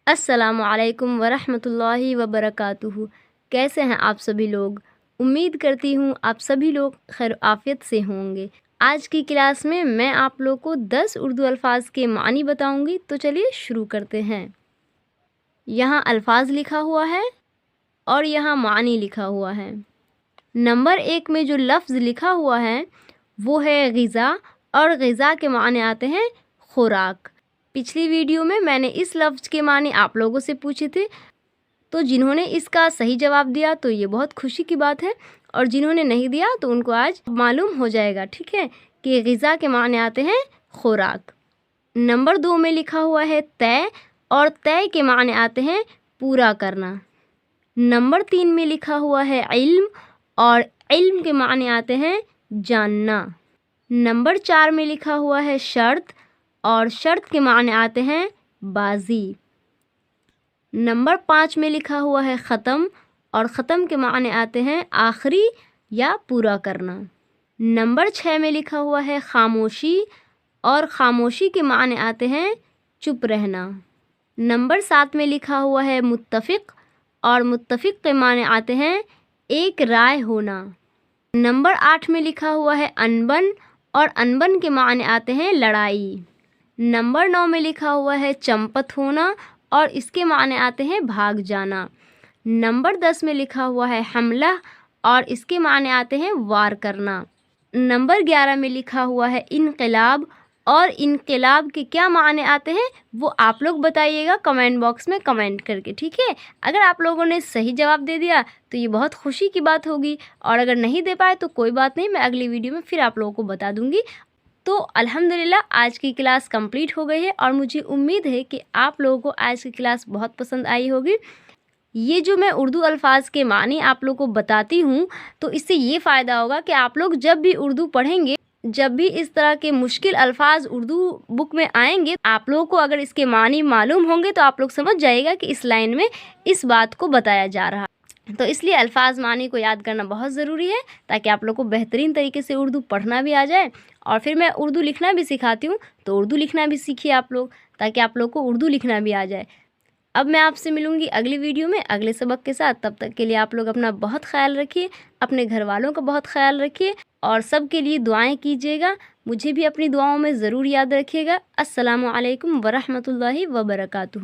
السلام علیکم ورحمۃ اللہ وبرکاتہ۔ کیسے ہیں آپ سبھی لوگ؟ امید کرتی ہوں آپ سبھی لوگ خیر و عافیت سے ہوں گے۔ آج کی کلاس میں آپ لوگ کو 10 اردو الفاظ کے معنی بتاؤں گی، تو چلیے شروع کرتے ہیں۔ یہاں الفاظ لکھا ہوا ہے اور یہاں معنی لکھا ہوا ہے۔ نمبر 1 میں جو لفظ لکھا ہوا ہے وہ ہے غذا، اور غذا کے معنی آتے ہیں خوراک۔ پچھلی ویڈیو میں نے اس لفظ کے معنی آپ لوگوں سے پوچھے تھے، تو جنہوں نے اس کا صحیح جواب دیا تو یہ بہت خوشی کی بات ہے، اور جنہوں نے نہیں دیا تو ان کو آج معلوم ہو جائے گا، ٹھیک ہے، کہ غذا کے معنی آتے ہیں خوراک۔ نمبر 2 میں لکھا ہوا ہے طے، اور طے کے معنی آتے ہیں پورا کرنا۔ نمبر 3 میں لکھا ہوا ہے علم، اور علم کے معنی آتے ہیں جاننا۔ نمبر 4 میں لکھا ہوا ہے شرط، اور شرط کے معنی آتے ہیں بازی۔ نمبر 5 میں لکھا ہوا ہے ختم، اور ختم کے معنی آتے ہیں آخری یا پورا کرنا۔ نمبر 6 میں لکھا ہوا ہے خاموشی، اور خاموشی کے معنی آتے ہیں چپ رہنا۔ نمبر 7 میں لکھا ہوا ہے متفق، اور متفق کے معنی آتے ہیں ایک رائے ہونا۔ نمبر 8 میں لکھا ہوا ہے انبن، اور انبن کے معنی آتے ہیں لڑائی۔ نمبر 9 میں لکھا ہوا ہے چمپت ہونا، اور اس کے معنی آتے ہیں بھاگ جانا۔ نمبر 10 میں لکھا ہوا ہے حملہ، اور اس کے معنی آتے ہیں وار کرنا۔ نمبر 11 میں لکھا ہوا ہے انقلاب، اور انقلاب کے کیا معنی آتے ہیں وہ آپ لوگ بتائیے گا کمنٹ باکس میں کمنٹ کر کے، ٹھیک ہے۔ اگر آپ لوگوں نے صحیح جواب دے دیا تو یہ بہت خوشی کی بات ہوگی، اور اگر نہیں دے پائے تو کوئی بات نہیں، میں اگلی ویڈیو میں پھر آپ لوگوں کو بتا دوں گی۔ تو الحمدللہ آج کی کلاس کمپلیٹ ہو گئی ہے، اور مجھے امید ہے کہ آپ لوگوں کو آج کی کلاس بہت پسند آئی ہوگی۔ یہ جو میں اردو الفاظ کے معنی آپ لوگوں کو بتاتی ہوں، تو اس سے یہ فائدہ ہوگا کہ آپ لوگ جب بھی اردو پڑھیں گے، جب بھی اس طرح کے مشکل الفاظ اردو بک میں آئیں گے، آپ لوگوں کو اگر اس کے معنی معلوم ہوں گے تو آپ لوگ سمجھ جائے گا کہ اس لائن میں اس بات کو بتایا جا رہا ہے۔ تو اس لیے الفاظ معنی کو یاد کرنا بہت ضروری ہے، تاکہ آپ لوگ کو بہترین طریقے سے اردو پڑھنا بھی آ جائے، اور پھر میں اردو لکھنا بھی سکھاتی ہوں، تو اردو لکھنا بھی سیکھیے آپ لوگ، تاکہ آپ لوگ کو اردو لکھنا بھی آ جائے۔ اب میں آپ سے ملوں گی اگلی ویڈیو میں اگلے سبق کے ساتھ، تب تک کے لیے آپ لوگ اپنا بہت خیال رکھیے، اپنے گھر والوں کا بہت خیال رکھیے، اور سب کے لیے دعائیں کیجیے گا۔ مجھے بھی اپنی دعاؤں میں ضرور یاد رکھیے گا۔ السلام علیکم ورحمۃ اللہ وبرکاتہ۔